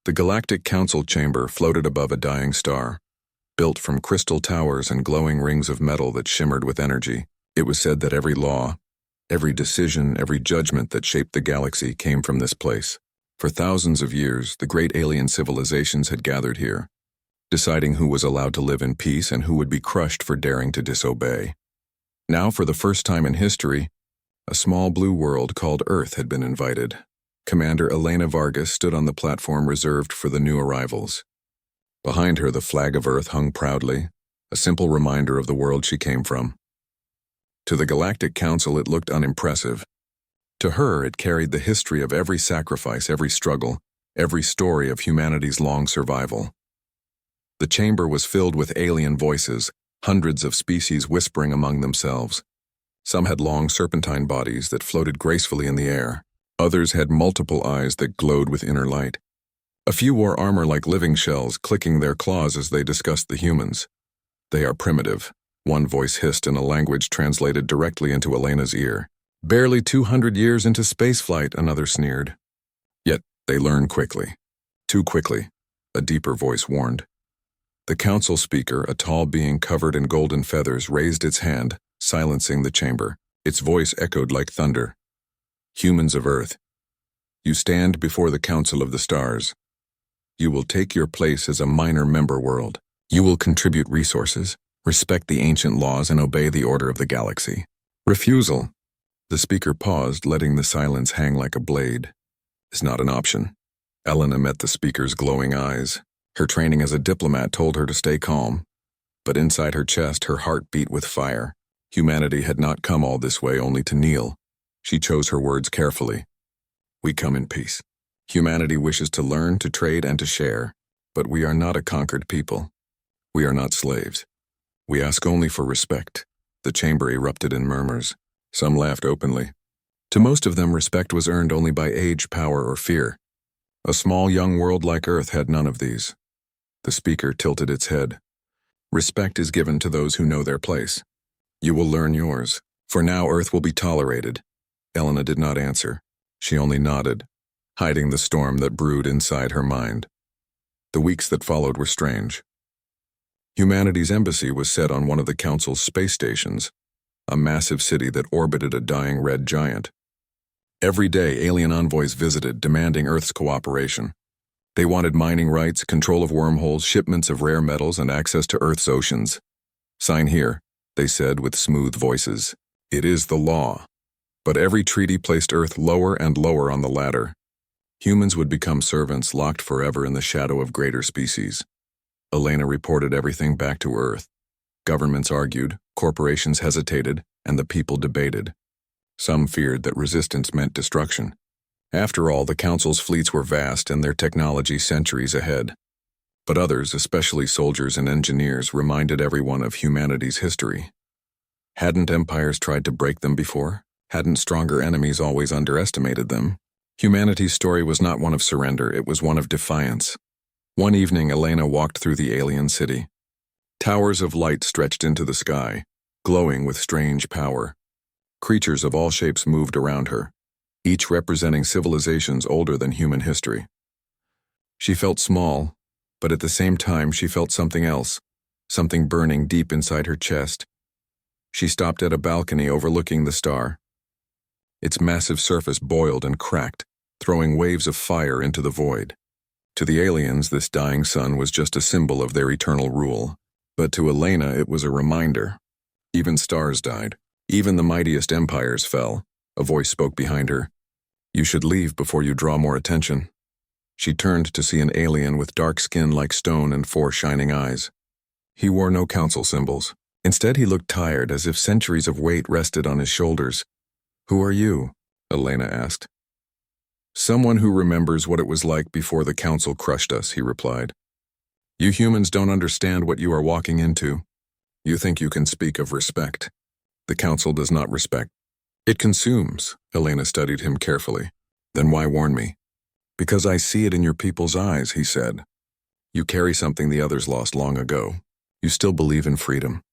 The Galactic Council chamber floated above a dying star, built from crystal towers and glowing rings of metal that shimmered with energy. It was said that every law, every decision, every judgment that shaped the galaxy came from this place. For thousands of years, the great alien civilizations had gathered here, deciding who was allowed to live in peace and who would be crushed for daring to disobey. Now, for the first time in history, a small blue world called Earth had been invited. Commander Elena Vargas stood on the platform reserved for the new arrivals. Behind her, the flag of Earth hung proudly, a simple reminder of the world she came from. To the Galactic Council, it looked unimpressive. To her, it carried the history of every sacrifice, every struggle, every story of humanity's long survival. The chamber was filled with alien voices, hundreds of species whispering among themselves. Some had long serpentine bodies that floated gracefully in the air. Others had multiple eyes that glowed with inner light. A few wore armor like living shells, clicking their claws as they discussed the humans. "They are primitive," one voice hissed in a language translated directly into Elena's ear. "Barely 200 years into spaceflight," another sneered. "Yet they learn quickly. Too quickly," a deeper voice warned. The council speaker, a tall being covered in golden feathers, raised its hand, silencing the chamber. Its voice echoed like thunder. "Humans of Earth, you stand before the Council of the Stars. You will take your place as a minor member world. You will contribute resources, respect the ancient laws, and obey the order of the galaxy. Refusal," the speaker paused, letting the silence hang like a blade, "is not an option." Elena met the speaker's glowing eyes. Her training as a diplomat told her to stay calm, but inside her chest, her heart beat with fire. Humanity had not come all this way only to kneel. She chose her words carefully. "We come in peace. Humanity wishes to learn, to trade, and to share, but we are not a conquered people. We are not slaves. We ask only for respect." The chamber erupted in murmurs. Some laughed openly. To most of them, respect was earned only by age, power, or fear. A small young world like Earth had none of these. The speaker tilted its head. "Respect is given to those who know their place. You will learn yours. For now, Earth will be tolerated." Elena did not answer. She only nodded, hiding the storm that brewed inside her mind. The weeks that followed were strange. Humanity's embassy was set on one of the Council's space stations, a massive city that orbited a dying red giant. Every day, alien envoys visited, demanding Earth's cooperation. They wanted mining rights, control of wormholes, shipments of rare metals, and access to Earth's oceans. "Sign here," they said with smooth voices. "It is the law." But every treaty placed Earth lower and lower on the ladder. Humans would become servants, locked forever in the shadow of greater species. Elena reported everything back to Earth. Governments argued, corporations hesitated, and the people debated. Some feared that resistance meant destruction. After all, the Council's fleets were vast and their technology centuries ahead. But others, especially soldiers and engineers, reminded everyone of humanity's history. Hadn't empires tried to break them before? Hadn't stronger enemies always underestimated them? Humanity's story was not one of surrender, it was one of defiance. One evening, Elena walked through the alien city. Towers of light stretched into the sky, glowing with strange power. Creatures of all shapes moved around her, each representing civilizations older than human history. She felt small, but at the same time she felt something else, something burning deep inside her chest. She stopped at a balcony overlooking the star. Its massive surface boiled and cracked, throwing waves of fire into the void. To the aliens, this dying sun was just a symbol of their eternal rule. But to Elena, it was a reminder. Even stars died. Even the mightiest empires fell. A voice spoke behind her. "You should leave before you draw more attention." She turned to see an alien with dark skin like stone and 4 shining eyes. He wore no council symbols. Instead, he looked tired, as if centuries of weight rested on his shoulders. "Who are you?" Elena asked. "Someone who remembers what it was like before the Council crushed us," he replied. "You humans don't understand what you are walking into. You think you can speak of respect. The Council does not respect. It consumes." Elena studied him carefully. "Then why warn me?" "Because I see it in your people's eyes," he said. "You carry something the others lost long ago. You still believe in freedom."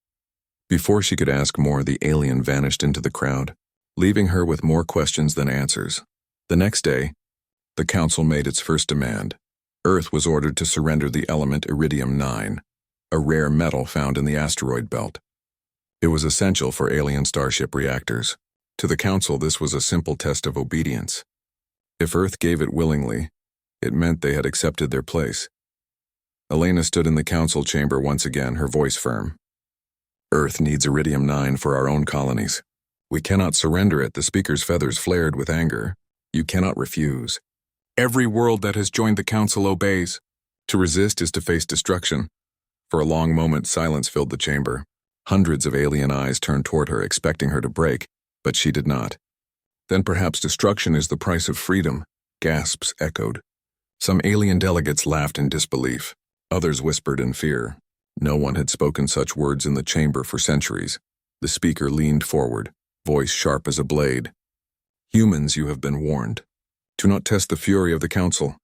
Before she could ask more, the alien vanished into the crowd, leaving her with more questions than answers. The next day, the Council made its first demand. Earth was ordered to surrender the element iridium-9, a rare metal found in the asteroid belt. It was essential for alien starship reactors. To the Council, this was a simple test of obedience. If Earth gave it willingly, it meant they had accepted their place. Elena stood in the Council chamber once again, her voice firm. Earth needs iridium-9 for our own colonies. We cannot surrender it. The speaker's feathers flared with anger. You cannot refuse. Every world that has joined the Council obeys. To resist is to face destruction. For a long moment, silence filled the chamber. Hundreds of alien eyes turned toward her, expecting her to break, but she did not. Then perhaps destruction is the price of freedom, gasps echoed. Some alien delegates laughed in disbelief. Others whispered in fear. No one had spoken such words in the chamber for centuries. The speaker leaned forward, voice sharp as a blade. Humans, you have been warned. Do not test the fury of the Council.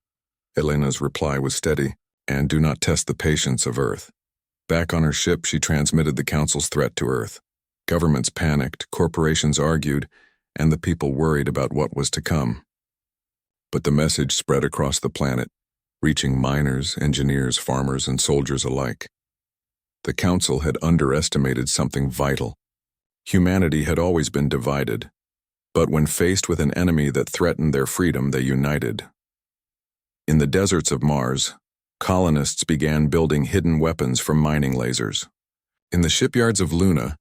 Elena's reply was steady. And do not test the patience of Earth. Back on her ship, she transmitted the Council's threat to Earth. Governments panicked, corporations argued, and the people worried about what was to come. But the message spread across the planet, reaching miners, engineers, farmers, and soldiers alike. The Council had underestimated something vital. Humanity had always been divided, but when faced with an enemy that threatened their freedom, they united. In the deserts of Mars, colonists began building hidden weapons from mining lasers. In the shipyards of Luna,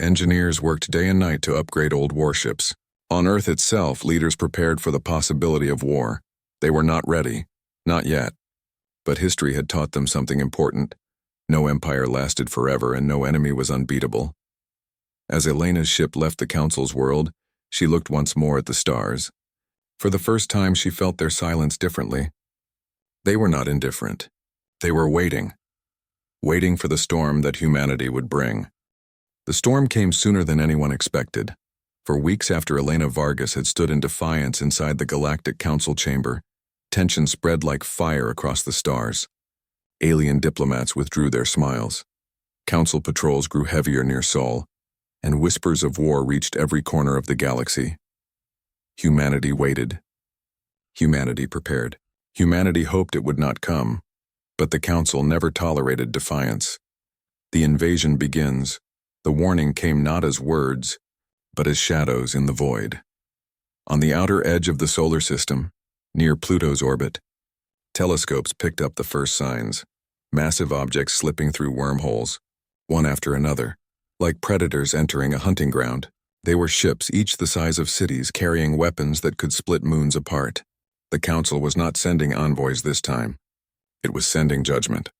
engineers worked day and night to upgrade old warships. On Earth itself, leaders prepared for the possibility of war. They were not ready, not yet. But history had taught them something important. No empire lasted forever, and no enemy was unbeatable. As Elena's ship left the Council's world, she looked once more at the stars. For the first time, she felt their silence differently. They were not indifferent. They were waiting for the storm that humanity would bring. The storm came sooner than anyone expected. For weeks after Elena Vargas had stood in defiance inside the Galactic Council chamber, tension spread like fire across the stars. Alien diplomats withdrew their smiles. Council patrols grew heavier near Sol, and whispers of war reached every corner of the galaxy. Humanity waited. Humanity prepared. Humanity hoped it would not come, but the Council never tolerated defiance. The invasion begins. The warning came not as words, but as shadows in the void. On the outer edge of the solar system, near Pluto's orbit, telescopes picked up the first signs, massive objects slipping through wormholes, one after another, like predators entering a hunting ground. They were ships, each the size of cities, carrying weapons that could split moons apart. The Council was not sending envoys this time. It was sending judgment.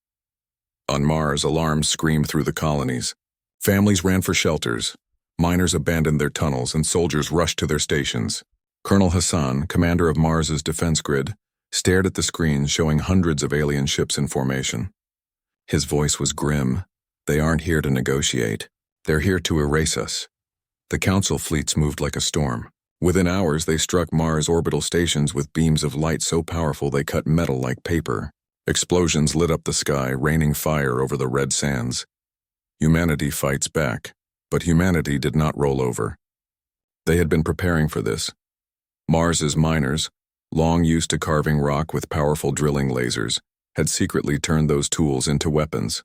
On Mars, alarms screamed through the colonies. Families ran for shelters. Miners abandoned their tunnels, and soldiers rushed to their stations. Colonel Hassan, commander of Mars's defense grid, stared at the screens showing hundreds of alien ships in formation. His voice was grim. They aren't here to negotiate. They're here to erase us. The Council fleets moved like a storm. Within hours, they struck Mars orbital stations with beams of light so powerful they cut metal like paper. Explosions lit up the sky, raining fire over the red sands. Humanity fights back, but humanity did not roll over. They had been preparing for this. Mars's miners, long used to carving rock with powerful drilling lasers, had secretly turned those tools into weapons.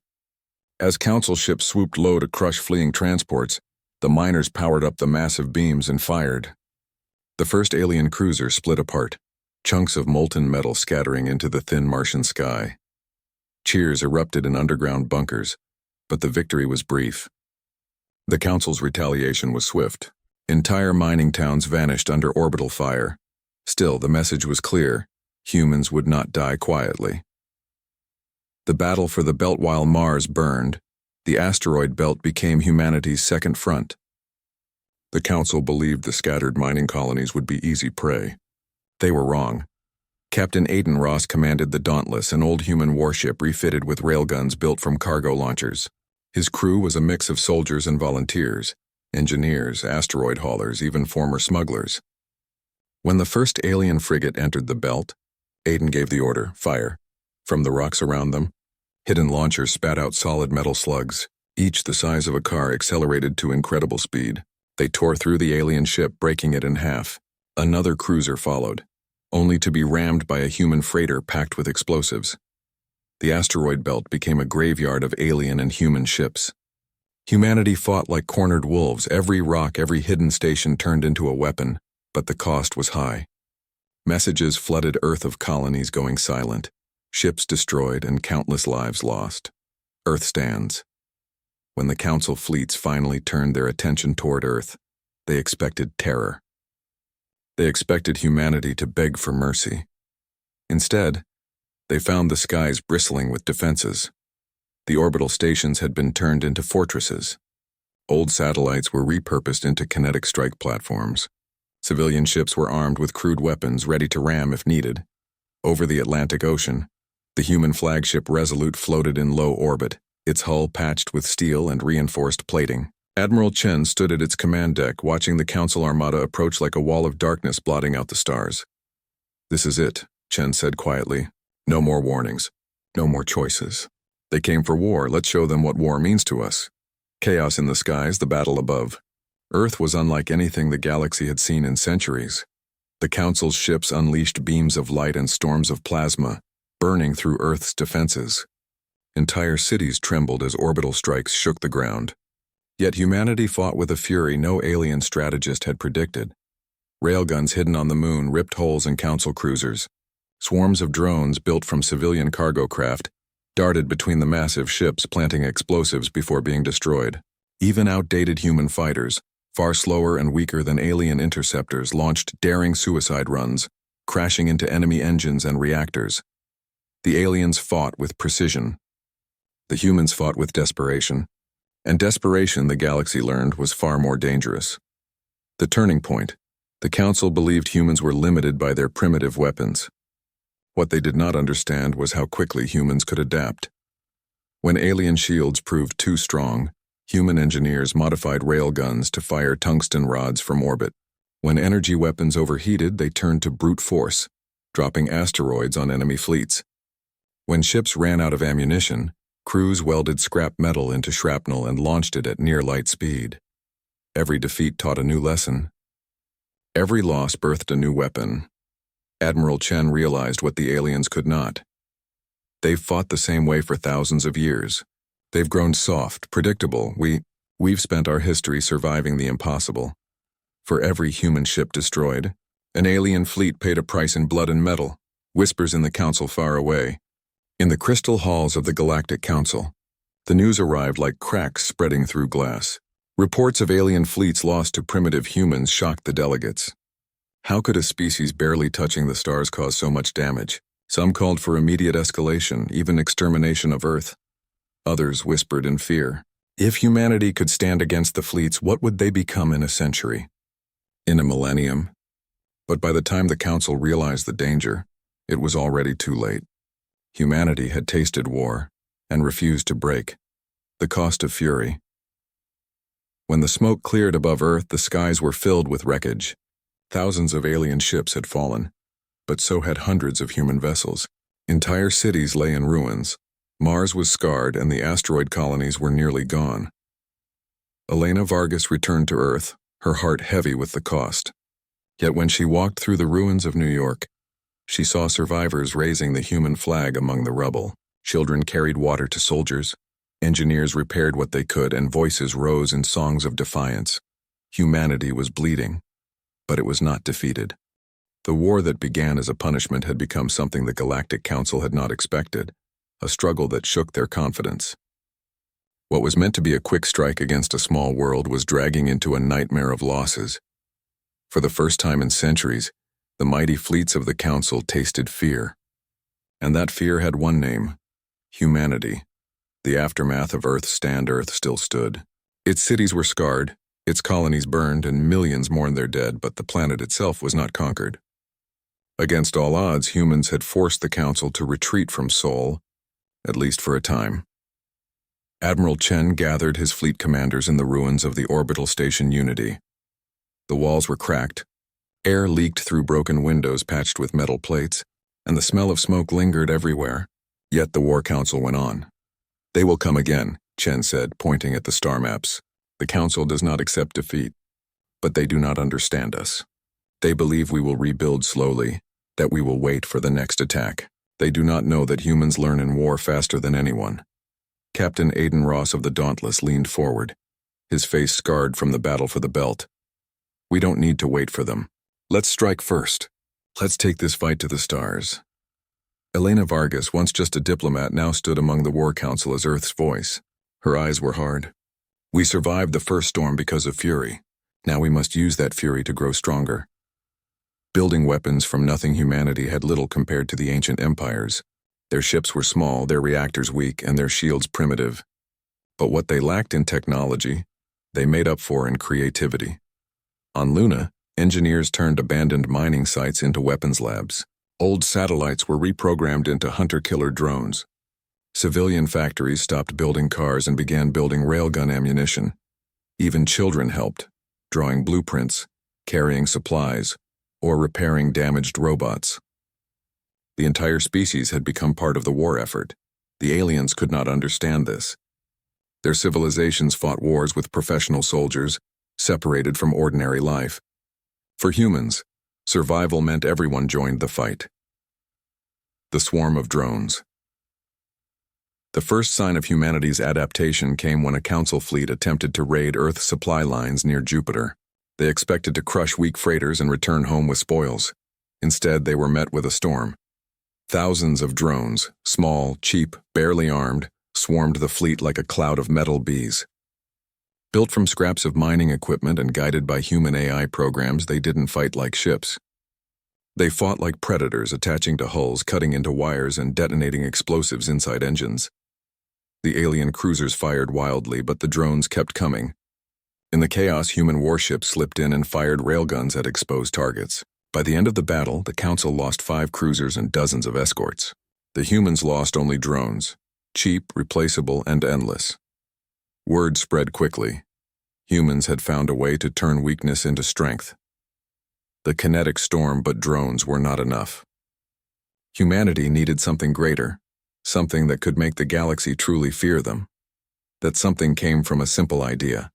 As Council ships swooped low to crush fleeing transports, the miners powered up the massive beams and fired. The first alien cruiser split apart, chunks of molten metal scattering into the thin Martian sky. Cheers erupted in underground bunkers, but the victory was brief. The Council's retaliation was swift. Entire mining towns vanished under orbital fire. Still, the message was clear: humans would not die quietly. The battle for the belt. While Mars burned, the asteroid belt became humanity's second front. The Council believed the scattered mining colonies would be easy prey. They were wrong. Captain Aiden Ross commanded the Dauntless, an old human warship refitted with railguns built from cargo launchers. His crew was a mix of soldiers and volunteers, engineers, asteroid haulers, even former smugglers. When the first alien frigate entered the belt, Aiden gave the order, fire. From the rocks around them, hidden launchers spat out solid metal slugs, each the size of a car, accelerated to incredible speed. They tore through the alien ship, breaking it in half. Another cruiser followed. only to be rammed by a human freighter packed with explosives. The asteroid belt became a graveyard of alien and human ships. Humanity fought like cornered wolves. Every rock, every hidden station turned into a weapon, but the cost was high. Messages flooded Earth of colonies going silent, ships destroyed, and countless lives lost. Earth stands. When the Council fleets finally turned their attention toward Earth, they expected terror. They expected humanity to beg for mercy. Instead, they found the skies bristling with defenses. The orbital stations had been turned into fortresses. Old satellites were repurposed into kinetic strike platforms. Civilian ships were armed with crude weapons ready to ram if needed. Over the Atlantic Ocean, the human flagship Resolute floated in low orbit, its hull patched with steel and reinforced plating. Admiral Chen stood at its command deck, watching the Council armada approach like a wall of darkness blotting out the stars. "This is it," Chen said quietly. "No more warnings. No more choices. They came for war. Let's show them what war means to us." Chaos in the skies, the battle above. Earth was unlike anything the galaxy had seen in centuries. The Council's ships unleashed beams of light and storms of plasma, burning through Earth's defenses. Entire cities trembled as orbital strikes shook the ground. Yet humanity fought with a fury no alien strategist had predicted. Railguns hidden on the moon ripped holes in Council cruisers. Swarms of drones built from civilian cargo craft darted between the massive ships, planting explosives before being destroyed. Even outdated human fighters, far slower and weaker than alien interceptors, launched daring suicide runs, crashing into enemy engines and reactors. The aliens fought with precision. The humans fought with desperation. And desperation, the galaxy learned, was far more dangerous. The turning point. The Council believed humans were limited by their primitive weapons. What they did not understand was how quickly humans could adapt. When alien shields proved too strong, human engineers modified railguns to fire tungsten rods from orbit. When energy weapons overheated, they turned to brute force, dropping asteroids on enemy fleets. When ships ran out of ammunition, crews welded scrap metal into shrapnel and launched it at near light speed. Every defeat taught a new lesson. Every loss birthed a new weapon. Admiral Chen realized what the aliens could not. They've fought the same way for thousands of years. They've grown soft, predictable. We've spent our history surviving the impossible. For every human ship destroyed, an alien fleet paid a price in blood and metal, whispers in the Council far away. In the crystal halls of the Galactic Council, the news arrived like cracks spreading through glass. Reports of alien fleets lost to primitive humans shocked the delegates. How could a species barely touching the stars cause so much damage? Some called for immediate escalation, even extermination of Earth. Others whispered in fear. If humanity could stand against the fleets, what would they become in a century? In a millennium? But by the time the Council realized the danger, it was already too late. Humanity had tasted war and refused to break. The cost of fury. When the smoke cleared above Earth, the skies were filled with wreckage. Thousands of alien ships had fallen, but so had hundreds of human vessels. Entire cities lay in ruins. Mars was scarred and the asteroid colonies were nearly gone. Elena Vargas returned to Earth, her heart heavy with the cost. Yet when she walked through the ruins of New York, she saw survivors raising the human flag among the rubble. Children carried water to soldiers. Engineers repaired what they could, and voices rose in songs of defiance. Humanity was bleeding, but it was not defeated. The war that began as a punishment had become something the Galactic Council had not expected, a struggle that shook their confidence. What was meant to be a quick strike against a small world was dragging into a nightmare of losses. For the first time in centuries, the mighty fleets of the Council tasted fear. And that fear had one name: humanity. The aftermath of Earth's stand, Earth still stood. Its cities were scarred, its colonies burned, and millions mourned their dead, but the planet itself was not conquered. Against all odds, humans had forced the Council to retreat from Sol, at least for a time. Admiral Chen gathered his fleet commanders in the ruins of the orbital station Unity. The walls were cracked, air leaked through broken windows patched with metal plates, and the smell of smoke lingered everywhere. Yet the War Council went on. "They will come again," Chen said, pointing at the star maps. "The Council does not accept defeat, but they do not understand us. They believe we will rebuild slowly, that we will wait for the next attack. They do not know that humans learn in war faster than anyone. Captain Aiden Ross of the Dauntless leaned forward, his face scarred from the battle for the belt. We don't need to wait for them. Let's strike first. Let's take this fight to the stars. Elena Vargas, once just a diplomat, now stood among the War Council as Earth's voice. Her eyes were hard. We survived the first storm because of fury. Now we must use that fury to grow stronger. Building weapons from nothing, humanity had little compared to the ancient empires. Their ships were small, their reactors weak, and their shields primitive. But what they lacked in technology, they made up for in creativity. On Luna, engineers turned abandoned mining sites into weapons labs. Old satellites were reprogrammed into hunter-killer drones. Civilian factories stopped building cars and began building railgun ammunition. Even children helped, drawing blueprints, carrying supplies, or repairing damaged robots. The entire species had become part of the war effort. The aliens could not understand this. Their civilizations fought wars with professional soldiers, separated from ordinary life. For humans, survival meant everyone joined the fight. The swarm of drones. The first sign of humanity's adaptation came when a council fleet attempted to raid Earth's supply lines near Jupiter. They expected to crush weak freighters and return home with spoils. Instead, they were met with a storm. Thousands of drones, small, cheap, barely armed, swarmed the fleet like a cloud of metal bees. Built from scraps of mining equipment and guided by human AI programs, they didn't fight like ships. They fought like predators, attaching to hulls, cutting into wires, and detonating explosives inside engines. The alien cruisers fired wildly, but the drones kept coming. In the chaos, human warships slipped in and fired railguns at exposed targets. By the end of the battle, the Council lost 5 cruisers and dozens of escorts. The humans lost only drones, cheap, replaceable, and endless. Word spread quickly. Humans had found a way to turn weakness into strength. The kinetic storm, but drones were not enough. Humanity needed something greater, something that could make the galaxy truly fear them. That something came from a simple idea.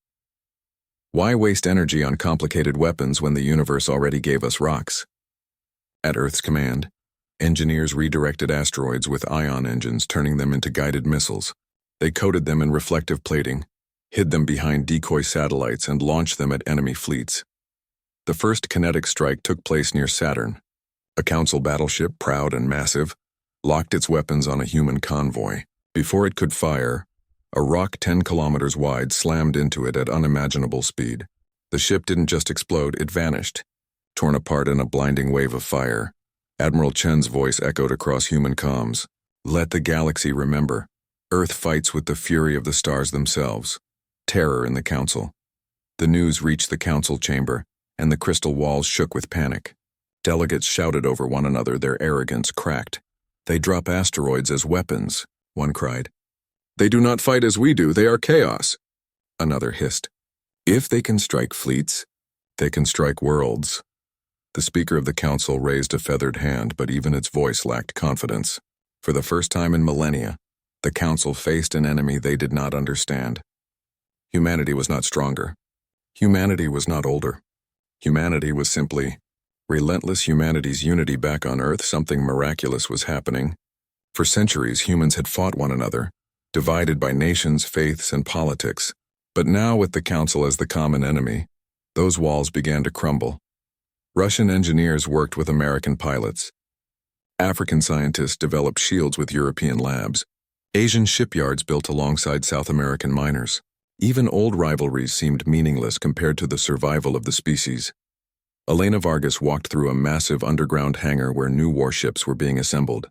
Why waste energy on complicated weapons when the universe already gave us rocks? At Earth's command, engineers redirected asteroids with ion engines, turning them into guided missiles. They coated them in reflective plating, hid them behind decoy satellites, and launched them at enemy fleets. The first kinetic strike took place near Saturn. A Council battleship, proud and massive, locked its weapons on a human convoy. Before it could fire, a rock 10 kilometers wide slammed into it at unimaginable speed. The ship didn't just explode, it vanished, torn apart in a blinding wave of fire. Admiral Chen's voice echoed across human comms. Let the galaxy remember, Earth fights with the fury of the stars themselves. Terror in the Council. The news reached the Council chamber, and the crystal walls shook with panic. Delegates shouted over one another, their arrogance cracked. They drop asteroids as weapons, one cried. They do not fight as we do, they are chaos, another hissed. If they can strike fleets, they can strike worlds. The Speaker of the Council raised a feathered hand, but even its voice lacked confidence. For the first time in millennia, the Council faced an enemy they did not understand. Humanity was not stronger. Humanity was not older. Humanity was simply relentless. Humanity's unity back on Earth. Something miraculous was happening. For centuries, humans had fought one another, divided by nations, faiths, and politics. But now, with the Council as the common enemy, those walls began to crumble. Russian engineers worked with American pilots. African scientists developed shields with European labs. Asian shipyards built alongside South American miners. Even old rivalries seemed meaningless compared to the survival of the species. Elena Vargas walked through a massive underground hangar where new warships were being assembled.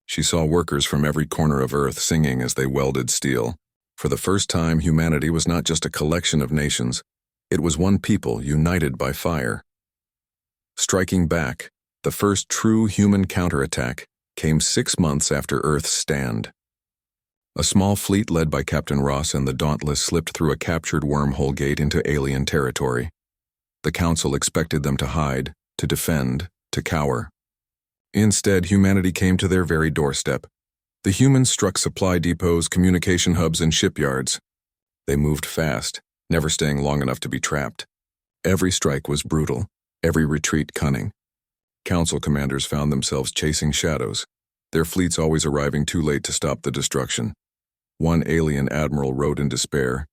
She saw workers from every corner of Earth singing as they welded steel. For the first time, humanity was not just a collection of nations. It was one people united by fire. Striking back, the first true human counterattack came 6 months after Earth's stand. A small fleet led by Captain Ross and the Dauntless slipped through a captured wormhole gate into alien territory. The Council expected them to hide, to defend, to cower. Instead, humanity came to their very doorstep. The humans struck supply depots, communication hubs, and shipyards. They moved fast, never staying long enough to be trapped. Every strike was brutal, every retreat cunning. Council commanders found themselves chasing shadows, their fleets always arriving too late to stop the destruction. One alien admiral wrote in despair,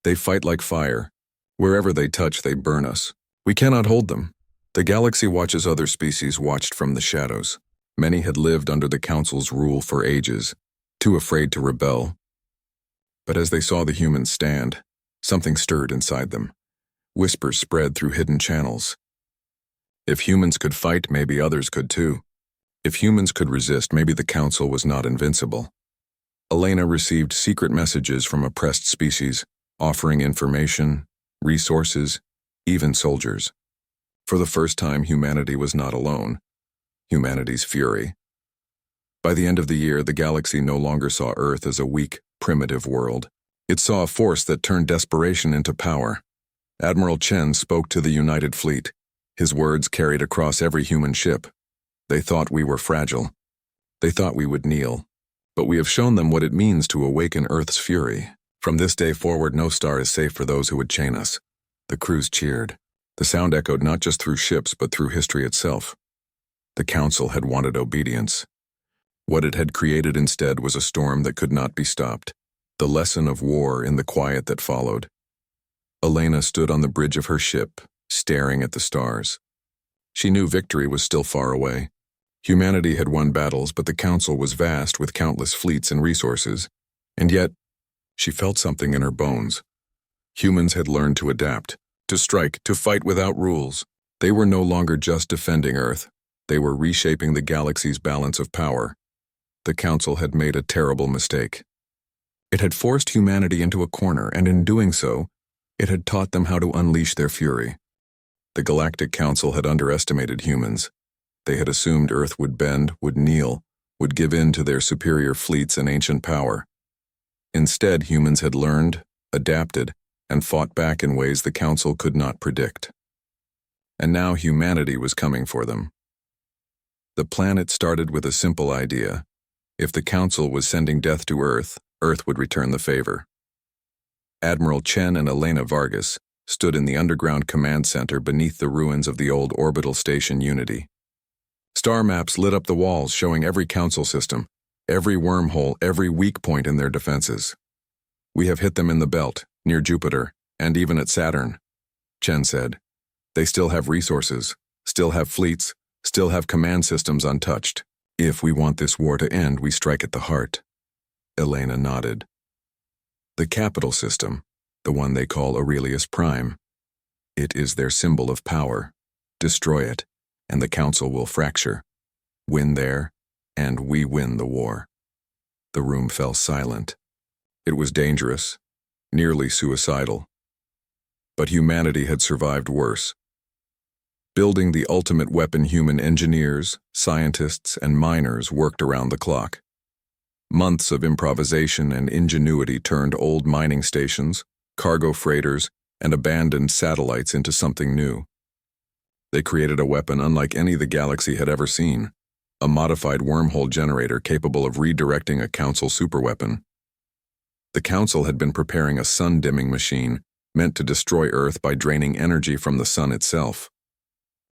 "They fight like fire. Wherever they touch, they burn us. We cannot hold them." The galaxy watches other species watched from the shadows. Many had lived under the Council's rule for ages, too afraid to rebel. But as they saw the humans stand, something stirred inside them. Whispers spread through hidden channels. If humans could fight, maybe others could too. If humans could resist, maybe the Council was not invincible. Elena received secret messages from oppressed species, offering information, resources, even soldiers. For the first time, humanity was not alone. Humanity's fury. By the end of the year, the galaxy no longer saw Earth as a weak, primitive world. It saw a force that turned desperation into power. Admiral Chen spoke to the United Fleet. His words carried across every human ship. They thought we were fragile. They thought we would kneel. But we have shown them what it means to awaken Earth's fury. From this day forward, no star is safe for those who would chain us. The crews cheered. The sound echoed not just through ships, but through history itself. The Council had wanted obedience. What it had created instead was a storm that could not be stopped. The lesson of war in the quiet that followed. Elena stood on the bridge of her ship, staring at the stars. She knew victory was still far away. Humanity had won battles, but the Council was vast with countless fleets and resources. And yet, she felt something in her bones. Humans had learned to adapt, to strike, to fight without rules. They were no longer just defending Earth. They were reshaping the galaxy's balance of power. The Council had made a terrible mistake. It had forced humanity into a corner, and in doing so, it had taught them how to unleash their fury. The Galactic Council had underestimated humans. They had assumed Earth would bend, would kneel, would give in to their superior fleets and ancient power. Instead, humans had learned, adapted, and fought back in ways the Council could not predict. And now humanity was coming for them. The planet started with a simple idea. If the Council was sending death to Earth, Earth would return the favor. Admiral Chen and Elena Vargas stood in the underground command center beneath the ruins of the old orbital station Unity. Star maps lit up the walls showing every Council system, every wormhole, every weak point in their defenses. "We have hit them in the belt, near Jupiter, and even at Saturn," Chen said. "They still have resources, still have fleets, still have command systems untouched. If we want this war to end, we strike at the heart." Elena nodded. "The capital system, the one they call Aurelius Prime. It is their symbol of power. Destroy it, and the Council will fracture. Win there, and we win the war." The room fell silent. It was dangerous, nearly suicidal. But humanity had survived worse. Building the ultimate weapon, human engineers, scientists, and miners worked around the clock. Months of improvisation and ingenuity turned old mining stations, cargo freighters, and abandoned satellites into something new. They created a weapon unlike any the galaxy had ever seen, a modified wormhole generator capable of redirecting a Council superweapon. The Council had been preparing a sun-dimming machine meant to destroy Earth by draining energy from the sun itself.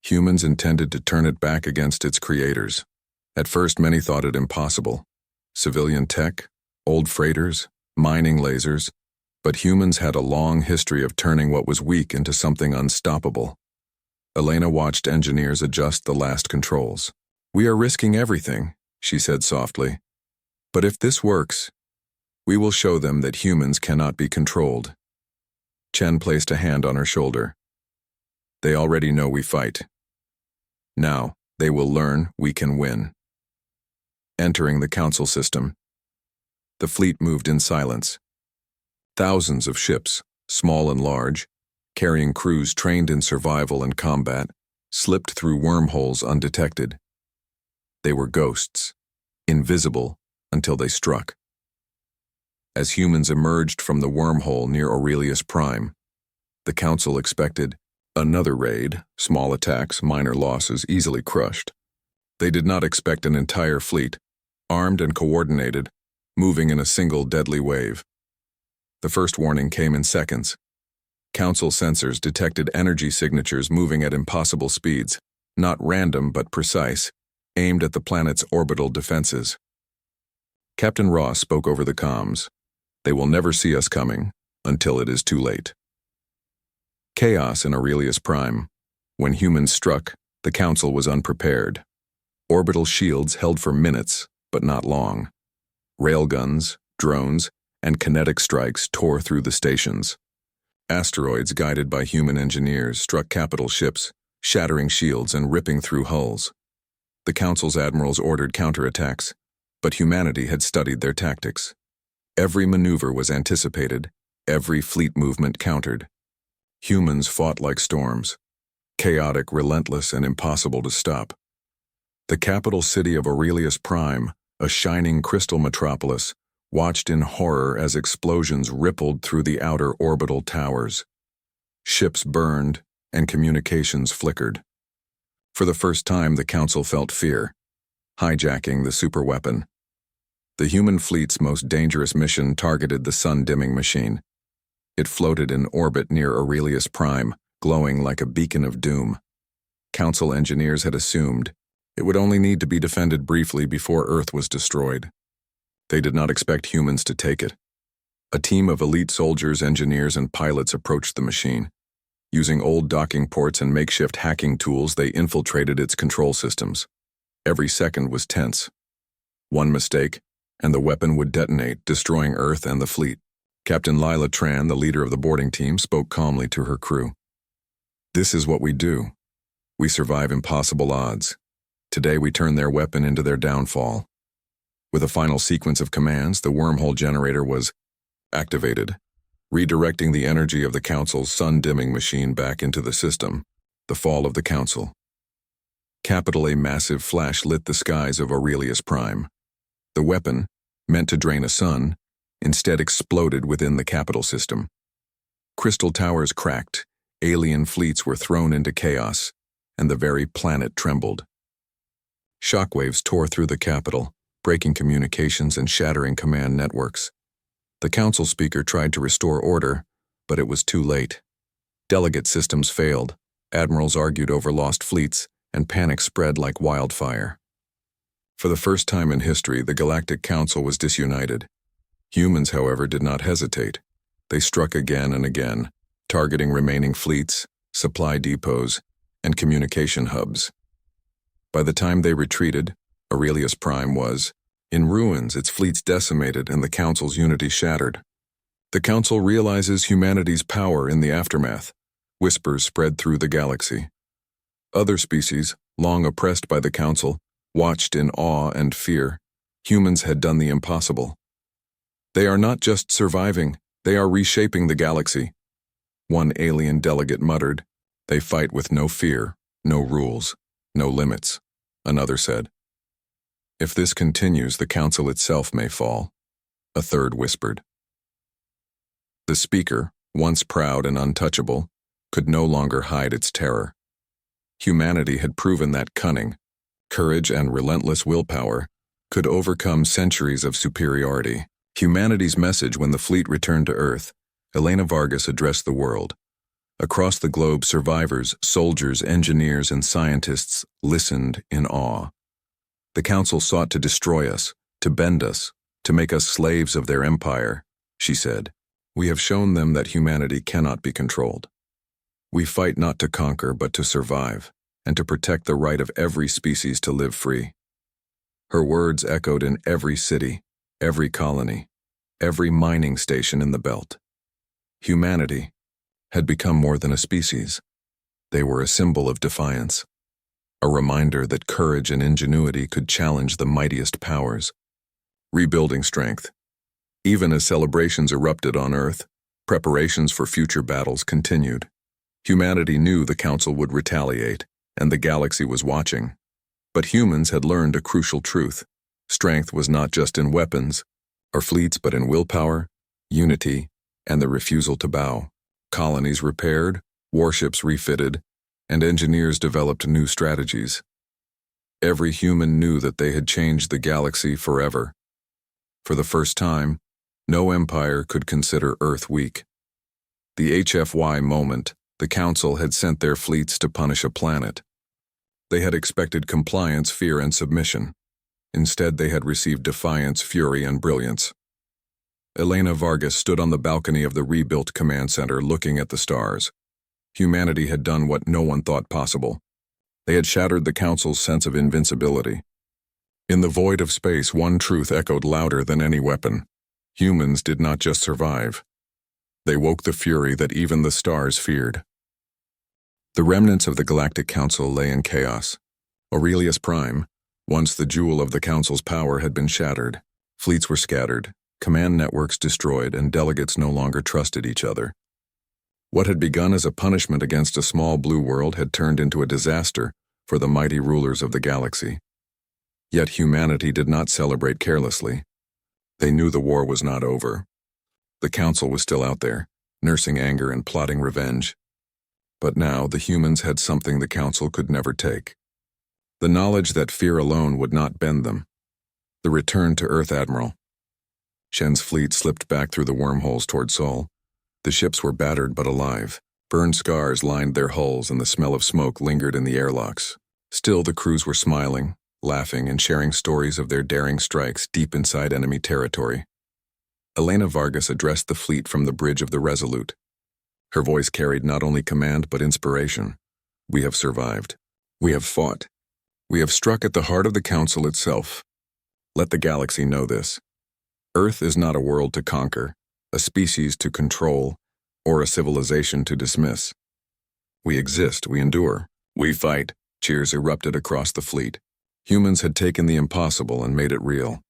Humans intended to turn it back against its creators. At first, many thought it impossible. Civilian tech, old freighters, mining lasers, but humans had a long history of turning what was weak into something unstoppable. Elena watched engineers adjust the last controls. "We are risking everything," she said softly. "But if this works, we will show them that humans cannot be controlled." Chen placed a hand on her shoulder. "They already know we fight. Now, they will learn we can win." Entering the Council system, the fleet moved in silence. Thousands of ships, small and large, carrying crews trained in survival and combat, slipped through wormholes undetected. They were ghosts, invisible until they struck. As humans emerged from the wormhole near Aurelius Prime, the Council expected another raid, small attacks, minor losses, easily crushed. They did not expect an entire fleet, armed and coordinated, moving in a single deadly wave. The first warning came in seconds. Council sensors detected energy signatures moving at impossible speeds, not random but precise, aimed at the planet's orbital defenses. Captain Ross spoke over the comms. They will never see us coming, until it is too late. Chaos in Aurelius Prime. When humans struck, the Council was unprepared. Orbital shields held for minutes, but not long. Railguns, drones, and kinetic strikes tore through the stations. Asteroids guided by human engineers struck capital ships, shattering shields and ripping through hulls. The Council's admirals ordered counterattacks, but humanity had studied their tactics. Every maneuver was anticipated, every fleet movement countered. Humans fought like storms, chaotic, relentless, and impossible to stop. The capital city of Aurelius Prime, a shining crystal metropolis, watched in horror as explosions rippled through the outer orbital towers. Ships burned, and communications flickered. For the first time, the Council felt fear, hijacking the superweapon. The human fleet's most dangerous mission targeted the sun-dimming machine. It floated in orbit near Aurelius Prime, glowing like a beacon of doom. Council engineers had assumed it would only need to be defended briefly before Earth was destroyed. They did not expect humans to take it. A team of elite soldiers, engineers, and pilots approached the machine. Using old docking ports and makeshift hacking tools, they infiltrated its control systems. Every second was tense. One mistake, and the weapon would detonate, destroying Earth and the fleet. Captain Lila Tran, the leader of the boarding team, spoke calmly to her crew. "This is what we do. We survive impossible odds. Today we turn their weapon into their downfall." With a final sequence of commands, the wormhole generator was activated, redirecting the energy of the Council's sun-dimming machine back into the system. The fall of the Council. A massive flash lit the skies of Aurelius Prime. The weapon, meant to drain a sun, instead exploded within the capital system. Crystal towers cracked, alien fleets were thrown into chaos, and the very planet trembled. Shockwaves tore through the capital, breaking communications and shattering command networks. The Council speaker tried to restore order, but it was too late. Delegate systems failed, admirals argued over lost fleets, and panic spread like wildfire. For the first time in history, the Galactic Council was disunited. Humans, however, did not hesitate. They struck again and again, targeting remaining fleets, supply depots, and communication hubs. By the time they retreated, Aurelius Prime was in ruins, its fleets decimated, and the Council's unity shattered. The Council realizes humanity's power in the aftermath. Whispers spread through the galaxy. Other species, long oppressed by the Council, watched in awe and fear. Humans had done the impossible. They are not just surviving, they are reshaping the galaxy. One alien delegate muttered, "They fight with no fear, no rules, no limits," another said. "If this continues, the Council itself may fall," a third whispered. The speaker, once proud and untouchable, could no longer hide its terror. Humanity had proven that cunning, courage, and relentless willpower could overcome centuries of superiority. Humanity's message when the fleet returned to Earth, Elena Vargas addressed the world. Across the globe, survivors, soldiers, engineers, and scientists listened in awe. The Council sought to destroy us, to bend us, to make us slaves of their empire, she said. We have shown them that humanity cannot be controlled. We fight not to conquer, but to survive, and to protect the right of every species to live free. Her words echoed in every city, every colony, every mining station in the belt. Humanity had become more than a species. They were a symbol of defiance, a reminder that courage and ingenuity could challenge the mightiest powers. Rebuilding strength. Even as celebrations erupted on Earth, preparations for future battles continued. Humanity knew the Council would retaliate, and the galaxy was watching. But humans had learned a crucial truth. Strength was not just in weapons or fleets, but in willpower, unity, and the refusal to bow. Colonies repaired, warships refitted, and engineers developed new strategies. Every human knew that they had changed the galaxy forever. For the first time, no empire could consider Earth weak. The HFY moment, the Council had sent their fleets to punish a planet. They had expected compliance, fear, and submission. Instead, they had received defiance, fury, and brilliance. Elena Vargas stood on the balcony of the rebuilt command center looking at the stars. Humanity had done what no one thought possible. They had shattered the Council's sense of invincibility. In the void of space, one truth echoed louder than any weapon. Humans did not just survive. They woke the fury that even the stars feared. The remnants of the Galactic Council lay in chaos. Aurelius Prime, once the jewel of the Council's power, had been shattered. Fleets were scattered, command networks destroyed, and delegates no longer trusted each other. What had begun as a punishment against a small blue world had turned into a disaster for the mighty rulers of the galaxy. Yet humanity did not celebrate carelessly. They knew the war was not over. The Council was still out there, nursing anger and plotting revenge. But now the humans had something the Council could never take. The knowledge that fear alone would not bend them. The return to Earth Admiral. Shen's fleet slipped back through the wormholes toward Sol. The ships were battered but alive. Burned scars lined their hulls and the smell of smoke lingered in the airlocks. Still, the crews were smiling, laughing, and sharing stories of their daring strikes deep inside enemy territory. Elena Vargas addressed the fleet from the bridge of the Resolute. Her voice carried not only command but inspiration. We have survived. We have fought. We have struck at the heart of the Council itself. Let the galaxy know this. Earth is not a world to conquer, a species to control, or a civilization to dismiss. We exist, we endure, we fight. Cheers erupted across the fleet. Humans had taken the impossible and made it real.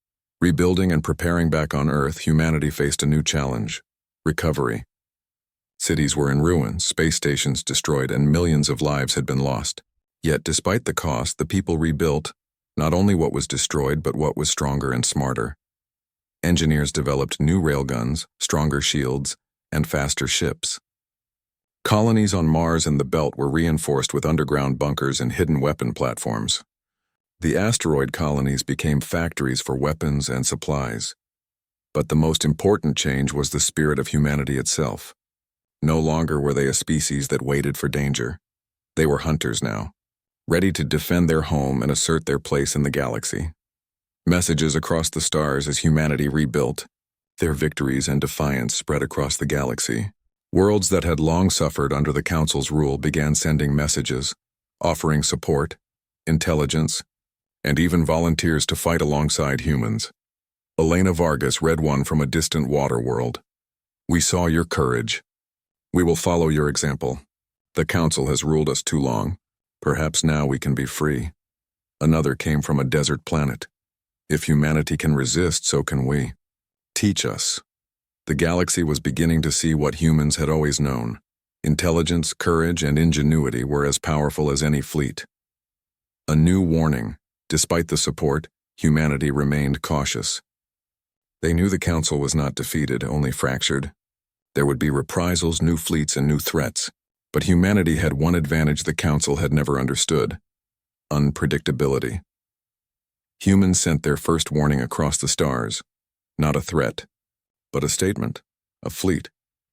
Rebuilding and preparing back on Earth, humanity faced a new challenge: recovery. Cities were in ruins, space stations destroyed, and millions of lives had been lost. Yet, despite the cost, the people rebuilt not only what was destroyed, but what was stronger and smarter. Engineers developed new railguns, stronger shields, and faster ships. Colonies on Mars and the Belt were reinforced with underground bunkers and hidden weapon platforms. The asteroid colonies became factories for weapons and supplies. But the most important change was the spirit of humanity itself. No longer were they a species that waited for danger. They were hunters now, ready to defend their home and assert their place in the galaxy. Messages across the stars as humanity rebuilt. Their victories and defiance spread across the galaxy. Worlds that had long suffered under the Council's rule began sending messages, offering support, intelligence, and even volunteers to fight alongside humans. Elena Vargas read one from a distant water world. We saw your courage. We will follow your example. The Council has ruled us too long. Perhaps now we can be free. Another came from a desert planet. If humanity can resist, so can we. Teach us. The galaxy was beginning to see what humans had always known. Intelligence, courage, and ingenuity were as powerful as any fleet. A new warning. Despite the support, humanity remained cautious. They knew the Council was not defeated, only fractured. There would be reprisals, new fleets, and new threats. But humanity had one advantage the Council had never understood: unpredictability. Humans sent their first warning across the stars. Not a threat, but a statement. A fleet,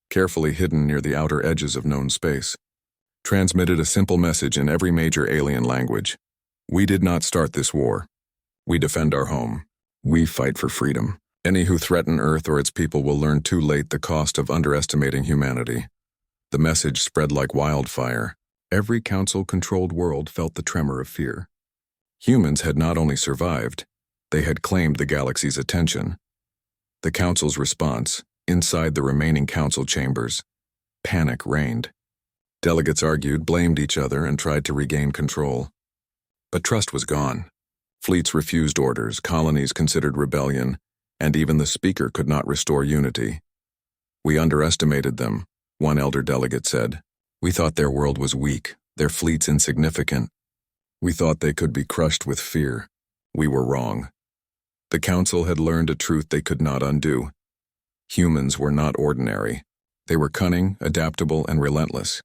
carefully hidden near the outer edges of known space, transmitted a simple message in every major alien language. We did not start this war. We defend our home. We fight for freedom. Any who threaten Earth or its people will learn too late the cost of underestimating humanity. The message spread like wildfire. Every Council-controlled world felt the tremor of fear. Humans had not only survived, they had claimed the galaxy's attention. The Council's response, inside the remaining Council chambers, panic reigned. Delegates argued, blamed each other, and tried to regain control. But trust was gone. Fleets refused orders, colonies considered rebellion, and even the Speaker could not restore unity. We underestimated them, one elder delegate said. We thought their world was weak, their fleets insignificant. We thought they could be crushed with fear. We were wrong. The Council had learned a truth they could not undo. Humans were not ordinary. They were cunning, adaptable, and relentless.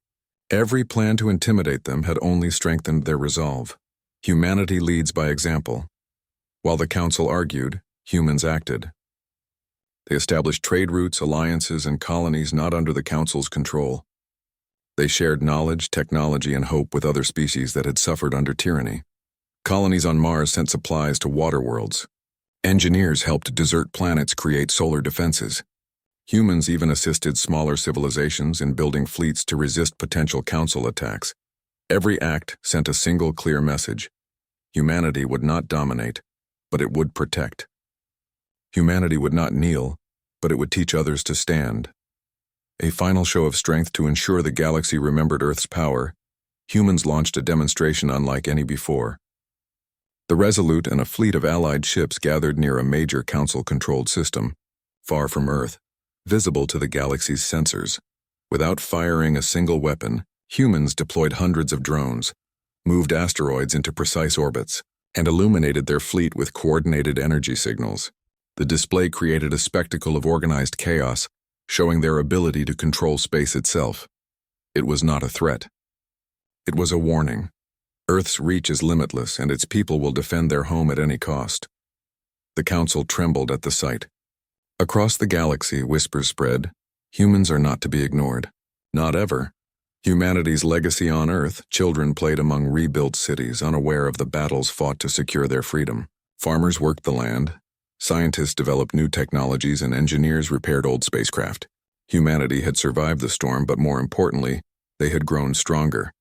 Every plan to intimidate them had only strengthened their resolve. Humanity leads by example. While the Council argued, humans acted. They established trade routes, alliances, and colonies not under the Council's control. They shared knowledge, technology, and hope with other species that had suffered under tyranny. Colonies on Mars sent supplies to water worlds. Engineers helped desert planets create solar defenses. Humans even assisted smaller civilizations in building fleets to resist potential council attacks. Every act sent a single clear message. Humanity would not dominate, but it would protect. Humanity would not kneel, but it would teach others to stand. A final show of strength to ensure the galaxy remembered Earth's power, humans launched a demonstration unlike any before. The Resolute and a fleet of allied ships gathered near a major council-controlled system, far from Earth, visible to the galaxy's sensors. Without firing a single weapon, humans deployed hundreds of drones, moved asteroids into precise orbits, and illuminated their fleet with coordinated energy signals. The display created a spectacle of organized chaos, showing their ability to control space itself. It was not a threat. It was a warning. Earth's reach is limitless, and its people will defend their home at any cost. The Council trembled at the sight. Across the galaxy, whispers spread, humans are not to be ignored. Not ever. Humanity's legacy on Earth, children played among rebuilt cities, unaware of the battles fought to secure their freedom. Farmers worked the land. Scientists developed new technologies, and engineers repaired old spacecraft. Humanity had survived the storm, but more importantly, they had grown stronger.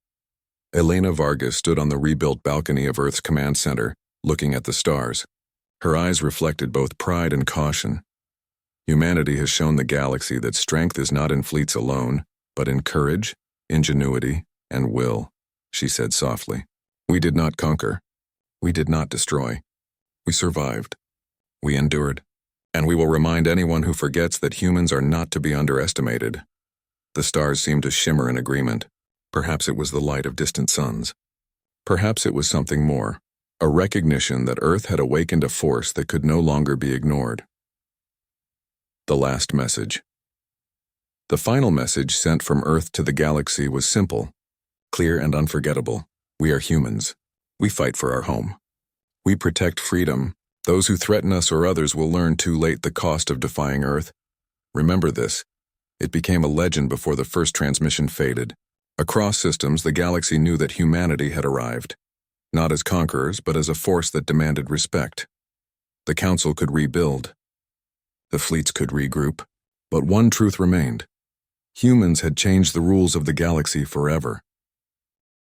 Elena Vargas stood on the rebuilt balcony of Earth's command center, looking at the stars. Her eyes reflected both pride and caution. Humanity has shown the galaxy that strength is not in fleets alone, but in courage, ingenuity, and will, she said softly. We did not conquer. We did not destroy. We survived. We endured. And we will remind anyone who forgets that humans are not to be underestimated. The stars seemed to shimmer in agreement. Perhaps it was the light of distant suns. Perhaps it was something more, a recognition that Earth had awakened a force that could no longer be ignored. The last message. The final message sent from Earth to the galaxy was simple, clear and unforgettable. We are humans. We fight for our home. We protect freedom. Those who threaten us or others will learn too late the cost of defying Earth. Remember this. It became a legend before the first transmission faded. Across systems, the galaxy knew that humanity had arrived, not as conquerors, but as a force that demanded respect. The Council could rebuild. The fleets could regroup. But one truth remained. Humans had changed the rules of the galaxy forever.